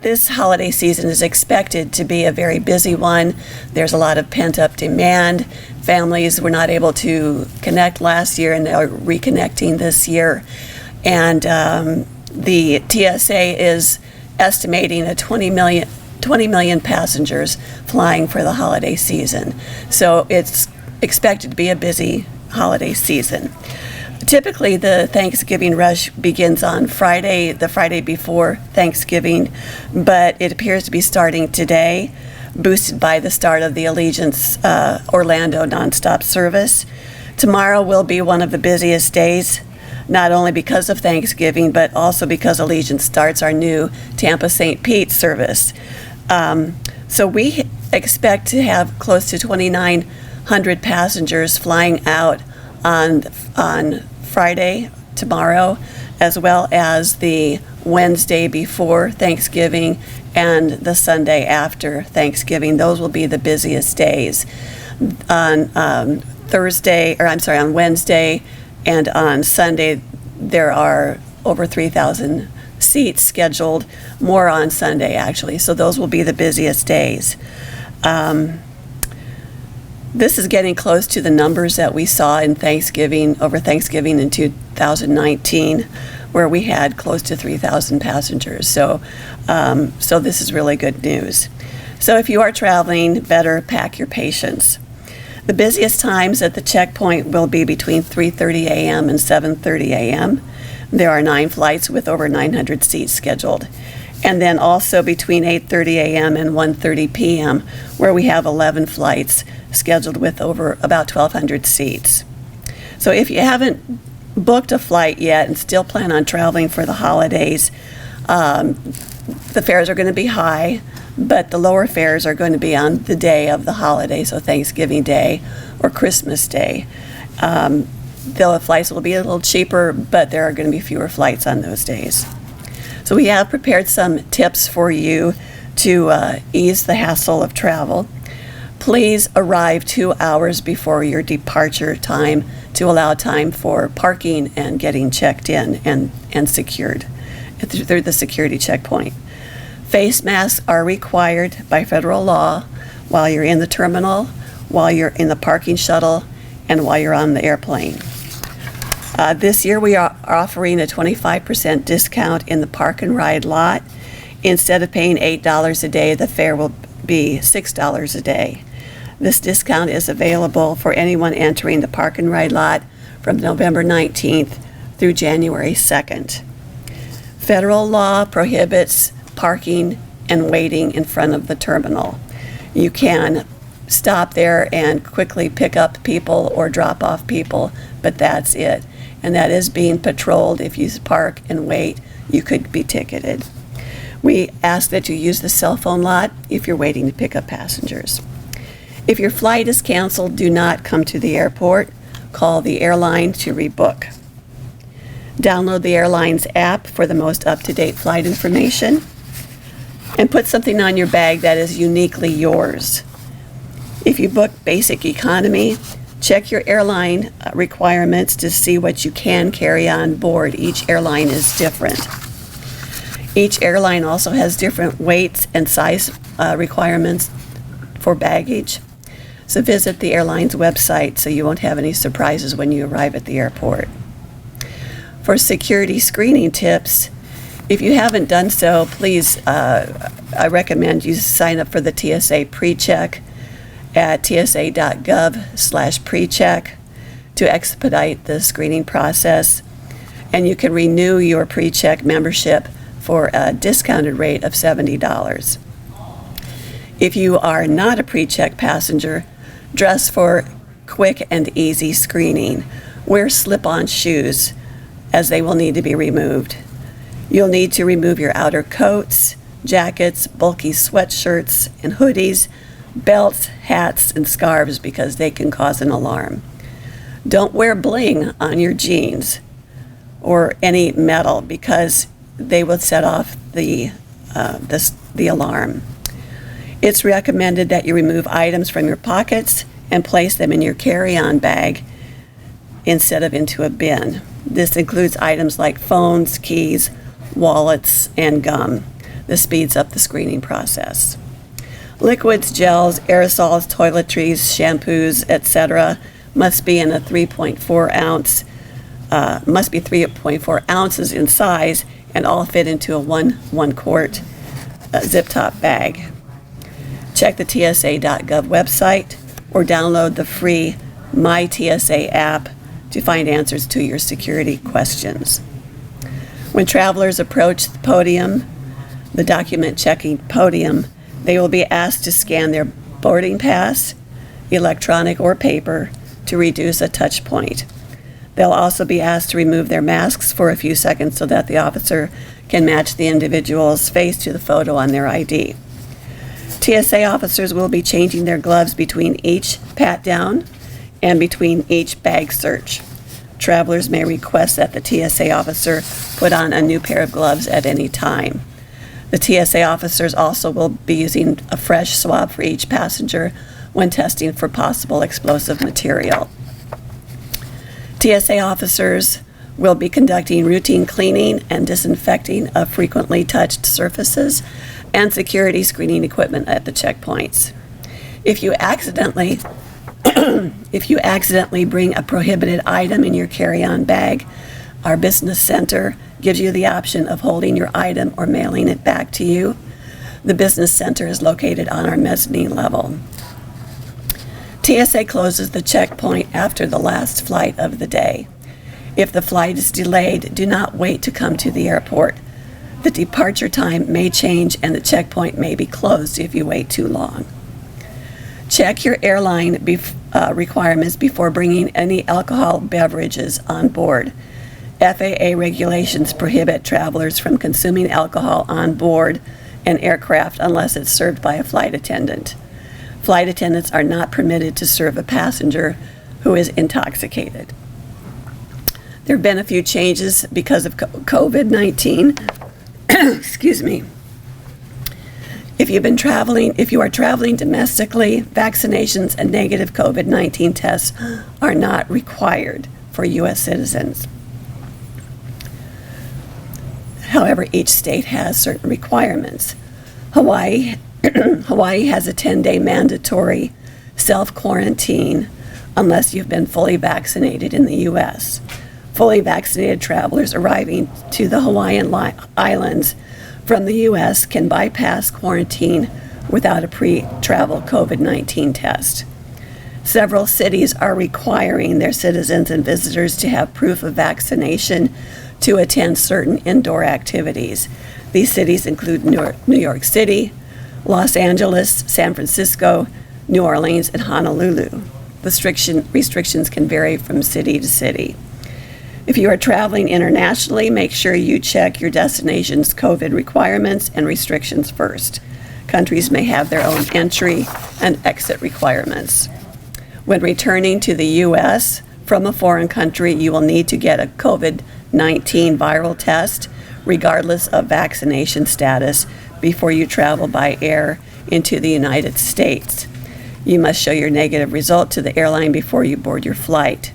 This holiday season is expected to be a very busy one. There's a lot of pent-up demand. Families were not able to connect last year, and they're reconnecting this year. And the TSA is estimating a 20 million passengers flying for the holiday season. So it's expected to be a busy holiday season. Typically, the Thanksgiving rush begins on Friday, the Friday before Thanksgiving, but it appears to be starting today, boosted by the start of the Allegiant's Orlando nonstop service. Tomorrow will be one of the busiest days, not only because of Thanksgiving, but also because Allegiant starts our new Tampa-St. Pete service. So we expect to have close to 2,900 passengers flying out on Friday, tomorrow, as well as the Wednesday before Thanksgiving and the Sunday after Thanksgiving. Those will be the busiest days. On Wednesday and on Sunday, there are over 3,000 seats scheduled, more on Sunday actually, so those will be the busiest days. This is getting close to the numbers that we saw in over Thanksgiving in 2019, where we had close to 3,000 passengers. So this is really good news. So if you are traveling, better pack your patience. The busiest times at the checkpoint will be between 3:30 a.m. and 7:30 a.m. There are 9 flights with over 900 seats scheduled. And then also between 8:30 a.m. and 1:30 p.m., where we have 11 flights scheduled with over about 1,200 seats. So if you haven't booked a flight yet and still plan on traveling for the holidays, the fares are going to be high, but the lower fares are going to be on the day of the holiday, so Thanksgiving Day or Christmas Day. The flights will be a little cheaper, but there are going to be fewer flights on those days. So we have prepared some tips for you to ease the hassle of travel. Please arrive 2 hours before your departure time to allow time for parking and getting checked in and secured through the security checkpoint. Face masks are required by federal law while you're in the terminal, while you're in the parking shuttle, and while you're on the airplane. This year we are offering a 25% discount in the park and ride lot. Instead of paying $8 a day, the fare will be $6 a day. This discount is available for anyone entering the park and ride lot from November 19th through January 2nd. Federal law prohibits parking and waiting in front of the terminal. You can stop there and quickly pick up people or drop off people, but that's it. And that is being patrolled. If you park and wait, you could be ticketed. We ask that you use the cell phone lot if you're waiting to pick up passengers. If your flight is canceled, do not come to the airport. Call the airline to rebook. Download the airline's app for the most up-to-date flight information. And put something on your bag that is uniquely yours. If you book basic economy, check your airline requirements to see what you can carry on board. Each airline is different. Each airline also has different weights and size requirements for baggage. So visit the airline's website so you won't have any surprises when you arrive at the airport. For security screening tips, if you haven't done so, please, I recommend you sign up for the TSA PreCheck at tsa.gov/precheck to expedite the screening process. And you can renew your PreCheck membership for a discounted rate of $70. If you are not a PreCheck passenger, dress for quick and easy screening. Wear slip-on shoes, as they will need to be removed. You'll need to remove your outer coats, jackets, bulky sweatshirts, and hoodies, belts, hats, and scarves because they can cause an alarm. Don't wear bling on your jeans or any metal because they will set off the alarm. It's recommended that you remove items from your pockets and place them in your carry-on bag instead of into a bin. This includes items like phones, keys, wallets, and gum. This speeds up the screening process. Liquids, gels, aerosols, toiletries, shampoos, etc. must be in a 3.4 ounces in size and all fit into a 1 quart zip top bag. Check the TSA.gov website or download the free My TSA app to find answers to your security questions. When travelers approach the podium, the document checking podium, they will be asked to scan their boarding pass, electronic or paper, to reduce a touch point. They'll also be asked to remove their masks for a few seconds so that the officer can match the individual's face to the photo on their ID. TSA officers will be changing their gloves between each pat-down and between each bag search. Travelers may request that the TSA officer put on a new pair of gloves at any time. The TSA officers also will be using a fresh swab for each passenger when testing for possible explosive material. TSA officers will be conducting routine cleaning and disinfecting of frequently touched surfaces and security screening equipment at the checkpoints. If you accidentally bring a prohibited item in your carry-on bag, our business center gives you the option of holding your item or mailing it back to you. The business center is located on our mezzanine level. TSA closes the checkpoint after the last flight of the day. If the flight is delayed, do not wait to come to the airport. The departure time may change and the checkpoint may be closed if you wait too long. Check your airline requirements before bringing any alcohol beverages on board. FAA regulations prohibit travelers from consuming alcohol on board an aircraft unless it's served by a flight attendant. Flight attendants are not permitted to serve a passenger who is intoxicated. There have been a few changes because of COVID-19. Excuse me. If you are traveling domestically, vaccinations and negative COVID-19 tests are not required for U.S. citizens. However, each state has certain requirements. Hawaii has a 10-day mandatory self-quarantine unless you've been fully vaccinated in the U.S. Fully vaccinated travelers arriving to the Hawaiian Islands from the U.S. can bypass quarantine without a pre-travel COVID-19 test. Several cities are requiring their citizens and visitors to have proof of vaccination to attend certain indoor activities. These cities include New York City, Los Angeles, San Francisco, New Orleans, and Honolulu. The restrictions can vary from city to city. If you are traveling internationally, make sure you check your destination's COVID requirements and restrictions first. Countries may have their own entry and exit requirements. When returning to the U.S. from a foreign country, you will need to get a COVID-19 viral test, regardless of vaccination status, before you travel by air into the United States. You must show your negative result to the airline before you board your flight.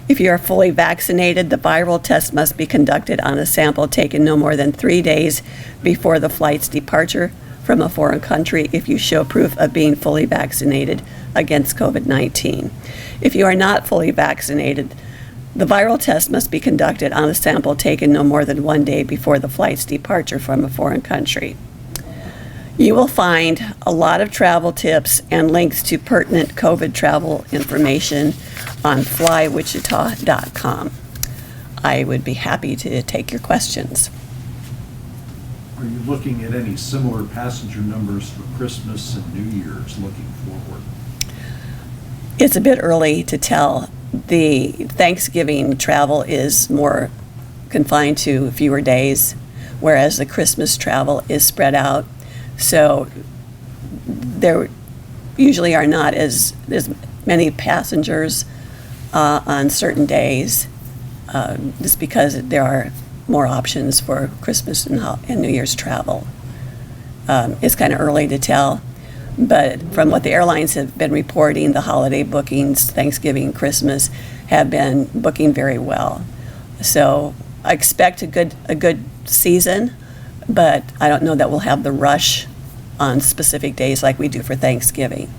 If you are fully vaccinated, the viral test must be conducted on a sample taken no more than 3 days before the flight's departure from a foreign country if you show proof of being fully vaccinated against COVID-19. If you are not fully vaccinated, the viral test must be conducted on a sample taken no more than 1 day before the flight's departure from a foreign country. You will find a lot of travel tips and links to pertinent COVID travel information on flywichita.com. I would be happy to take your questions. Are you looking at any similar passenger numbers for Christmas and New Year's looking forward? It's a bit early to tell. The Thanksgiving travel is more confined to fewer days, whereas the Christmas travel is spread out. So there usually are not as many passengers on certain days, just because there are more options for Christmas and New Year's travel. It's kind of early to tell, but from what the airlines have been reporting, the holiday bookings, Thanksgiving, Christmas, have been booking very well. So I expect a good season, but I don't know that we'll have the rush on specific days like we do for Thanksgiving.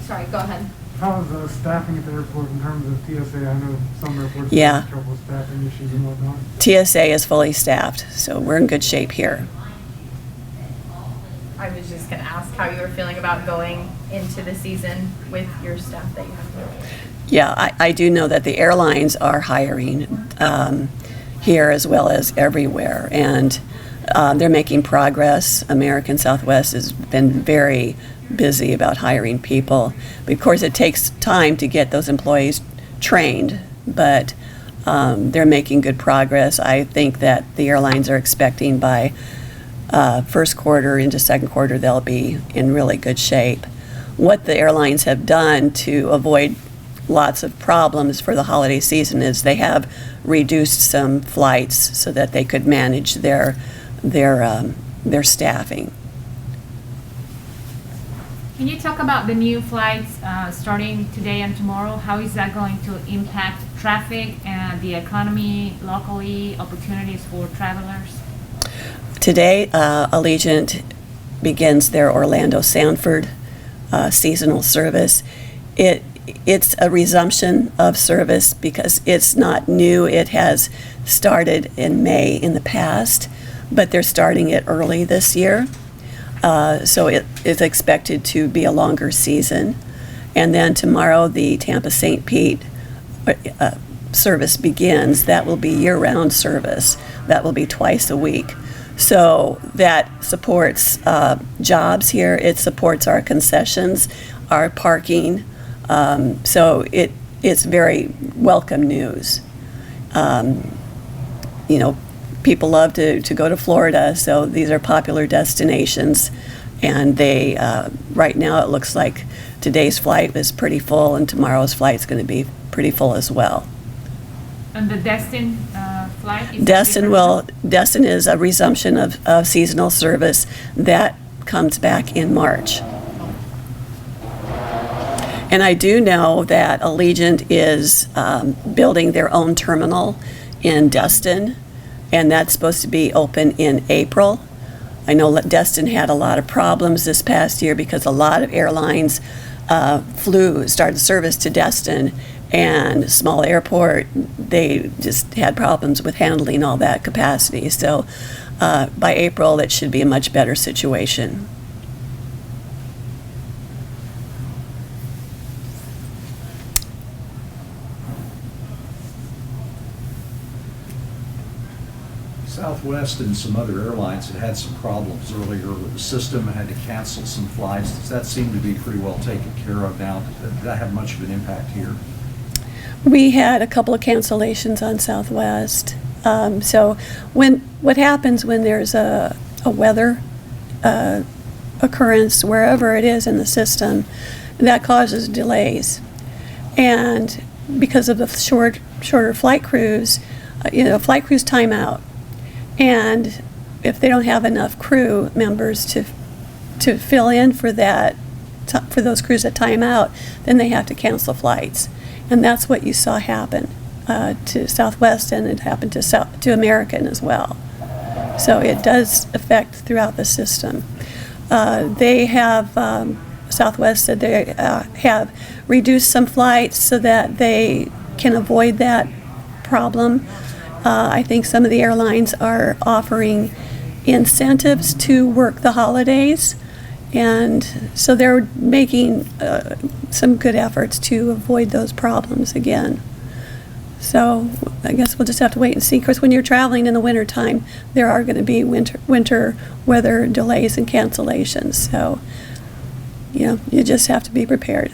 Sorry, go ahead. How is staffing at the airport in terms of TSA? I know some airports Yeah. have trouble with staffing issues and whatnot. TSA is fully staffed, so we're in good shape here. I was just going to ask how you were feeling about going into the season with your staff that you have here. Yeah, I do know that the airlines are hiring here as well as everywhere, and they're making progress. American Southwest has been very busy about hiring people. But of course, it takes time to get those employees trained, but they're making good progress. I think that the airlines are expecting by first quarter into second quarter, they'll be in really good shape. What the airlines have done to avoid lots of problems for the holiday season is they have reduced some flights so that they could manage their staffing. Can you talk about the new flights starting today and tomorrow? How is that going to impact traffic and the economy locally, opportunities for travelers? Today, Allegiant begins their Orlando-Sanford seasonal service. It's a resumption of service because it's not new. It has started in May in the past, but they're starting it early this year. So it is expected to be a longer season. And then tomorrow, the Tampa-St. Pete service begins. That will be year-round service. That will be twice a week. So that supports jobs here. It supports our concessions, our parking. So it's very welcome news. People love to go to Florida, so these are popular destinations. And they, right now, it looks like today's flight is pretty full, and tomorrow's flight is going to be pretty full as well. And the Destin flight? Is Destin is a resumption of seasonal service that comes back in March. And I do know that Allegiant is building their own terminal in Destin, and that's supposed to be open in April. I know that Destin had a lot of problems this past year because a lot of airlines started service to Destin, and small airport, they just had problems with handling all that capacity. So by April, it should be a much better situation. Southwest and some other airlines had some problems earlier with the system, had to cancel some flights. Does that seem to be pretty well taken care of now? Did that have much of an impact here? We had a couple of cancellations on Southwest. So what happens when there's a weather occurrence wherever it is in the system, that causes delays. And because of the shorter flight crews, flight crews time out. And if they don't have enough crew members to fill in for those crews that time out, then they have to cancel flights. And that's what you saw happen to Southwest, and it happened to American as well. So it does affect throughout the system. They have, Southwest said they have reduced some flights so that they can avoid that problem. I think some of the airlines are offering incentives to work the holidays, and so they're making some good efforts to avoid those problems again. So I guess we'll just have to wait and see. Of course, when you're traveling in the wintertime, there are going to be winter weather delays and cancellations. So, you just have to be prepared.